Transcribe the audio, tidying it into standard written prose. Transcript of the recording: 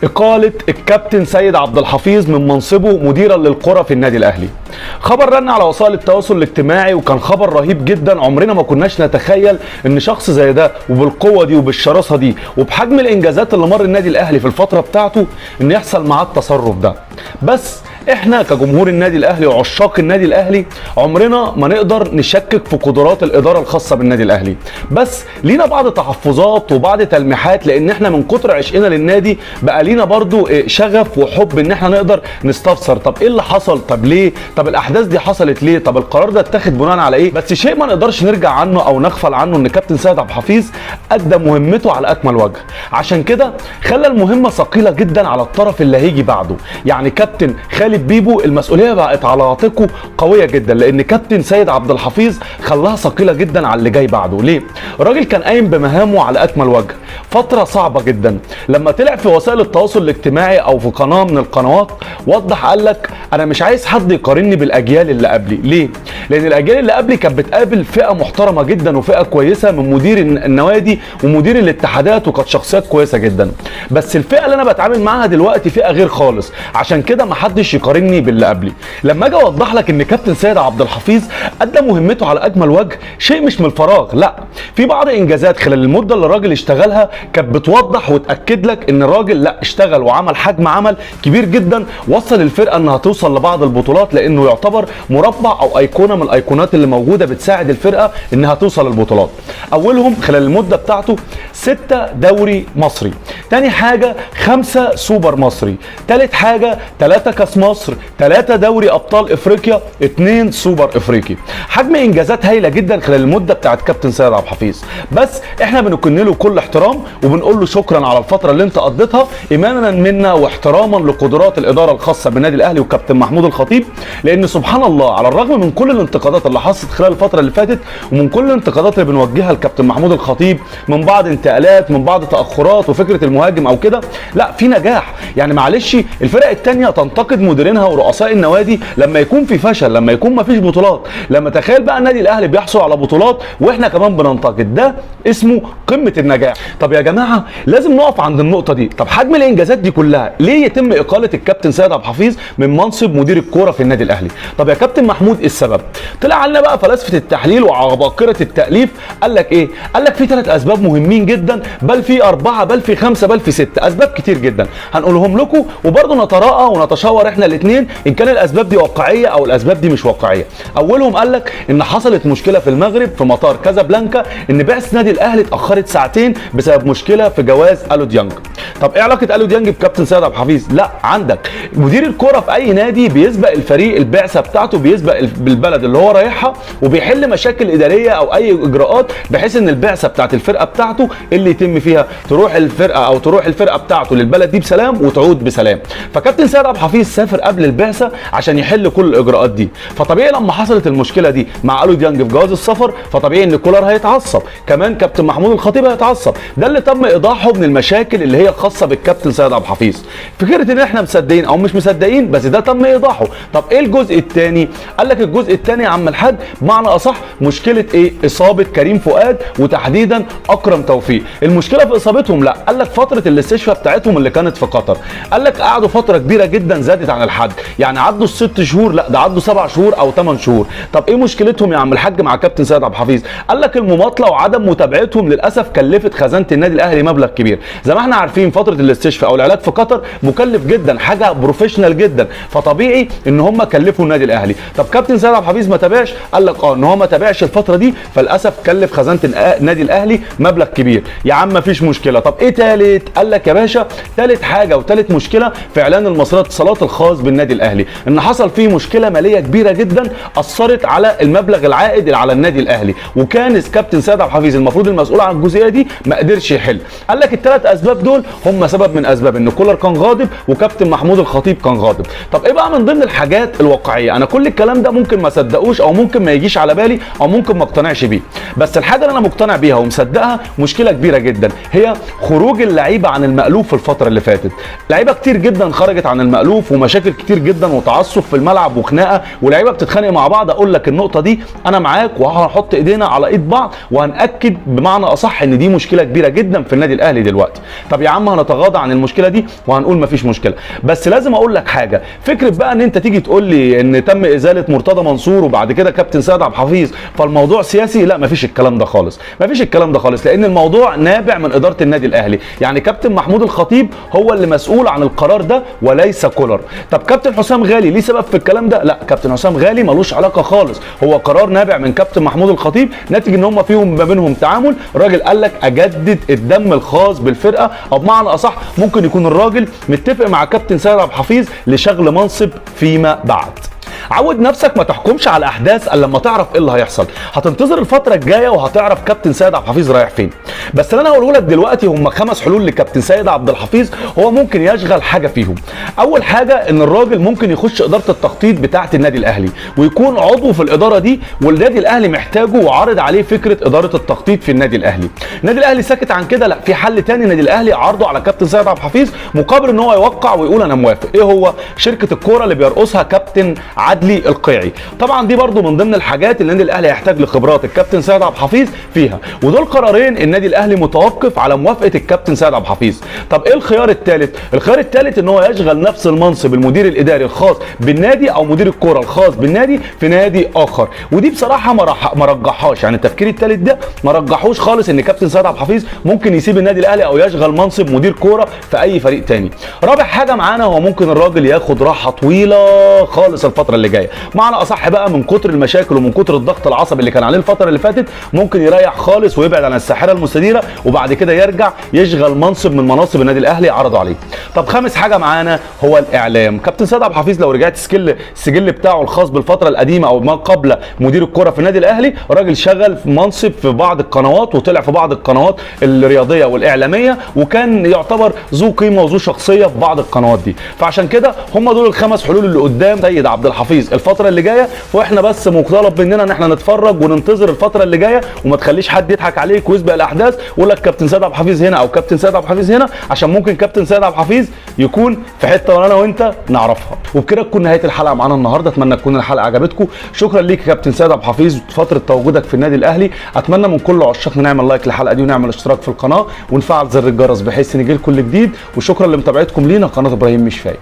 إقالة الكابتن سيد عبد الحفيظ من منصبه مديرا للكرة في النادي الأهلي. خبر رن على وسائل التواصل الاجتماعي وكان خبر رهيب جدا. عمرنا ما كناش نتخيل ان شخص زي ده وبالقوة دي وبالشراسة دي وبحجم الانجازات اللي مر النادي الأهلي في الفترة بتاعته ان يحصل معاه التصرف ده. بس احنا كجمهور النادي الاهلي وعشاق النادي الاهلي عمرنا ما نقدر نشكك في قدرات الاداره الخاصه بالنادي الاهلي، بس لينا بعض تحفظات وبعض تلميحات لان احنا من كتر عشقنا للنادي بقى لينا برضو شغف وحب ان احنا نقدر نستفسر طب ايه اللي حصل، طب ليه، طب الاحداث دي حصلت ليه، طب القرار ده اتاخد بناء على ايه. بس شيء ما نقدرش نرجع عنه او نغفل عنه ان كابتن سيد عبد الحفيظ ادى مهمته على اكمل وجه، عشان كده خلى المهمه ثقيله جدا على الطرف اللي هيجي بعده. يعني كابتن خالد بيبو المسؤوليه بقت على عاتقه قويه جدا لان كابتن سيد عبد الحفيظ خلاها ثقيله جدا على اللي جاي بعده. ليه؟ الراجل كان قايم بمهامه على اكمل وجه، فتره صعبه جدا. لما طلع في وسائل التواصل الاجتماعي او في قناه من القنوات وضح قال لك انا مش عايز حد يقارني بالاجيال اللي قبلي. ليه؟ لان الاجيال اللي قبلي كانت بتقابل فئه محترمه جدا وفئه كويسه من مدير النوادي ومدير الاتحادات وكانت شخصيات كويسه جدا، بس الفئه اللي انا بتعامل معاها دلوقتي فئه غير خالص، عشان كده ما حدش يقارني باللي قبلي. لما اجي اوضح لك ان كابتن سيد عبد الحفيظ ادى مهمته على اكمل وجه شيء مش من الفراغ، لا، في بعض انجازات خلال المده اللي الراجل اشتغلها كانت بتوضح وتاكد لك ان الراجل لا اشتغل وعمل حجم عمل كبير جدا وصل الفرقه انها توصل لبعض البطولات، لانه يعتبر مربع او ايقونه من الايقونات اللي موجوده بتساعد الفرقه انها توصل للبطولات. اولهم خلال المده بتاعته 6 دوري مصري، تاني حاجه 5 سوبر مصري، تالت حاجه 3 كاس مصر، 3 دوري ابطال افريقيا، 2 سوبر افريقي. حجم انجازات هايله جدا خلال المده بتاعت كابتن سيد عبد الحفيظ، بس احنا بنكن له كل احترام وبنقول له شكرا على الفتره اللي انت قضيتها ايمانا منا واحتراما لقدرات الاداره الخاصه بالنادي الاهلي وكابتن محمود الخطيب، لان سبحان الله على الرغم من كل الانتقادات اللي حصلت خلال الفتره اللي فاتت ومن كل الانتقادات اللي بنوجهها لكابتن محمود الخطيب من بعض انتقالات من بعض تاخرات وفكره المهاجم او كده، لا، في نجاح. يعني معلش الفرق الثانيه تنتقد مديرينها ورؤساء النوادي لما يكون في فشل، لما يكون ما فيش بطولات، لما تخيل بقى النادي الاهلي بيحصل على بطولات واحنا كمان بننتقد، ده اسمه قمه النجاح. طب يا جماعه لازم نقف عند النقطه دي، طب حجم الانجازات دي كلها ليه يتم اقاله الكابتن سيد عبد الحفيظ من منصب مدير الكوره في النادي الاهلي؟ طب يا كابتن محمود ايه السبب؟ طلع علينا بقى فلاسفه التحليل وعباقره التاليف قال لك ايه؟ قال لك في 3 اسباب مهمين جدا، بل في 4 بل في 5 بل في 6 اسباب كتير جدا هنقولهم لكم وبرضه نتراءى ونتشاور احنا الاثنين ان كان الاسباب دي واقعيه او الاسباب دي مش واقعيه. اولهم قال لك ان حصلت مشكله في المغرب في مطار كازابلانكا ان بعثه النادي الاهلي اتاخرت ساعتين بسبب مشكله في جواز الو ديانج. طب ايه علاقه الو ديانج بكابتن سيد عبد الحفيظ؟ لا، عندك مدير الكوره في اي نادي بيسبق الفريق، البعثه بتاعته بيسبق بالبلد اللي هو رايحها وبيحل مشاكل اداريه او اي اجراءات بحيث ان البعثه بتاعت الفرقه بتاعته اللي يتم فيها تروح الفرقه او تروح الفرقه بتاعته للبلد دي بسلام وتعود بسلام. فكابتن سيد عبد الحفيظ سافر قبل البعثه عشان يحل كل الاجراءات دي، فطبيعي لما حصلت المشكله دي مع الو ديانج في جواز السفر فطبيعي ان كولر هيتعصب، كمان كابتن محمود الخطيب هيتعصب. ده اللي تم ايضاحه من المشاكل اللي هي الخاصه بالكابتن سيد عبد الحفيظ. فكره ان احنا مصدقين او مش مصدقين بس ده تم ايضاحه. طب ايه الجزء الثاني؟ قال لك الجزء الثاني يا عم الحاج بمعنى اصح مشكله ايه؟ اصابه كريم فؤاد وتحديدا اكرم توفيق. المشكله في اصابتهم؟ لا، قال لك فتره الاستشفاء بتاعتهم اللي كانت في قطر، قال لك قعدوا فتره كبيره جدا زادت عن الحد، يعني عدوا ال6 شهور، لا ده عدوا 7 شهور او 8 شهور. طب ايه مشكلتهم يا عم الحاج مع كابتن سيد عبد الحفيظ؟ قال لك المماطله وعدم متابعتهم للاسف كلفت خزانه النادي الاهلي مبلغ كبير. زي ما احنا عارفين فتره الاستشفاء او العلاج في قطر مكلف جدا، حاجه بروفيشنال جدا، فطبيعي ان هم كلفوا النادي الاهلي. طب كابتن سيد عبد الحفيظ ما تابعش؟ قال لك ان هو ما تابعش الفتره دي فللاسف كلف خزانه النادي الاهلي مبلغ كبير. يا عم مفيش مشكله. طب ايه ثالث؟ قال لك يا باشا ثالث حاجه وثالث مشكله في اعلان المصريات الاتصالات الخاص بالنادي الاهلي، ان حصل فيه مشكله ماليه كبيره جدا اثرت على المبلغ العائد اللي على النادي الاهلي، وكان كابتن سيد عبد الحفيظ المفروض المسؤول عن الجزئيه دي ما قدرش يحل. قال لك ال3 اسباب دول هم سبب من اسباب ان كولر كان غاضب وكابتن محمود الخطيب كان غاضب. طب ايه بقى من ضمن الحاجات الواقعيه؟ انا كل الكلام ده ممكن ما اصدقوش او ممكن ما يجيش على بالي او ممكن ما اقتنعش بيه، بس الحاجه اللي انا مقتنع بيها ومصدقها مشكله كبيره جدا هي خروج اللعيبه عن المألوف في الفتره اللي فاتت. لعيبه كتير جدا خرجت عن المألوف ومشاكل كتير جدا وتعصب في الملعب وخناقه ولعيبه بتتخانق مع بعض. اقول لك النقطه دي انا معاك وهنحط ايدينا على ايد بعض وهنأكد بمعنى اصح ان دي مشكله كبيره جدا في النادي الاهلي دلوقتي. طب يا عم عم هنتغاضى عن المشكله دي وهنقول مفيش مشكله. بس لازم اقول لك حاجه، فكره بقى ان انت تيجي تقول لي ان تم ازاله مرتضى منصور وبعد كده كابتن سيد عبد الحفيظ فالموضوع سياسي، لا مفيش الكلام ده خالص، مفيش الكلام ده خالص، لان الموضوع نابع من اداره النادي الاهلي. يعني كابتن محمود الخطيب هو اللي مسؤول عن القرار ده وليس كولر. طب كابتن حسام غالي ليه سبب في الكلام ده؟ لا، كابتن حسام غالي ملوش علاقه خالص، هو قرار نابع من كابتن محمود الخطيب ناتج ان هم فيهم ما بينهم تعامل. الراجل قال لك اجدد الدم الخاص بالفرقه، او بمعنى اصح ممكن يكون الراجل متفق مع كابتن سيد عبد الحفيظ لشغل منصب فيما بعد. عود نفسك ما تحكمش على الاحداث الا لما تعرف ايه اللي هيحصل، هتنتظر الفتره الجايه وهتعرف كابتن سيد عبد الحفيظ رايح فين. بس اللي انا هقوله لك دلوقتي هم 5 حلول لكابتن سيد عبد الحفيظ هو ممكن يشغل حاجه فيهم. اول حاجه ان الراجل ممكن يخش اداره التخطيط بتاعه النادي الاهلي ويكون عضو في الاداره دي، والنادي الاهلي محتاجه وعارض عليه فكره اداره التخطيط في النادي الاهلي. النادي الاهلي ساكت عن كده، لا في حل تاني النادي الاهلي عرضه على كابتن سيد عبد الحفيظ مقابل ان هو يوقع ويقول انا موافق. ايه هو؟ شركه الكوره اللي بيرقصها كابتن عدلي القيعي. طبعا دي برضو من ضمن الحاجات اللي النادي الاهلي هيحتاج لخبرات الكابتن سيد عبد الحفيظ فيها، ودول قرارين النادي الاهلي متوقف على موافقه الكابتن سيد عبد الحفيظ. طب ايه الخيار الثالث؟ الخيار الثالث ان هو يشغل نفس المنصب المدير الاداري الخاص بالنادي او مدير الكوره الخاص بالنادي في نادي اخر، ودي بصراحه ما رجحهاش، يعني التفكير الثالث ده ما رجحوش خالص ان كابتن سيد عبد الحفيظ ممكن يسيب النادي الاهلي او يشغل منصب مدير كوره في اي فريق ثاني. رابع حاجه معانا هو ممكن الراجل ياخد راحه طويله خالص الفتره اللي جايه، معنى اصح بقى من كتر المشاكل ومن كتر الضغط العصبي اللي كان عليه الفتره اللي فاتت ممكن يريح خالص ويبعد عن الساحره المستديره، وبعد كده يرجع يشغل منصب من مناصب النادي الاهلي عرضوا عليه. طب 5 حاجه معانا هو الاعلام. كابتن سيد عبد الحفيظ لو رجعت السجل بتاعه الخاص بالفتره القديمه او ما قبل مدير الكره في النادي الاهلي، راجل شغل في منصب في بعض القنوات وطلع في بعض القنوات الرياضيه والاعلاميه، وكان يعتبر ذو قيمه وذو شخصيه في بعض القنوات دي. فعشان كده هم دول ال5 حلول اللي قدام سيد عبد الحفيظ الفتره اللي جايه، واحنا بس مطالب مننا ان احنا نتفرج وننتظر الفتره اللي جايه، وما تخليش حد يضحك عليك ويسبق الاحداث ويقول لك كابتن سيد عبد الحفيظ هنا او كابتن سيد عبد الحفيظ هنا، عشان ممكن كابتن سيد عبد الحفيظ يكون في حته وانا وانت نعرفها. وبكده تكون نهايه الحلقه معانا النهارده، اتمنى تكون الحلقه عجبتكم. شكرا ليك يا كابتن سيد عبد الحفيظ فتره تواجدك في النادي الاهلي. اتمنى من كل عشاقنا نعمل لايك للحلقه دي ونعمل اشتراك في القناه ونفعل زر الجرس بحيث نجيلكم كل جديد. وشكرا لمتابعتكم لينا قناه ابراهيم مش فايق.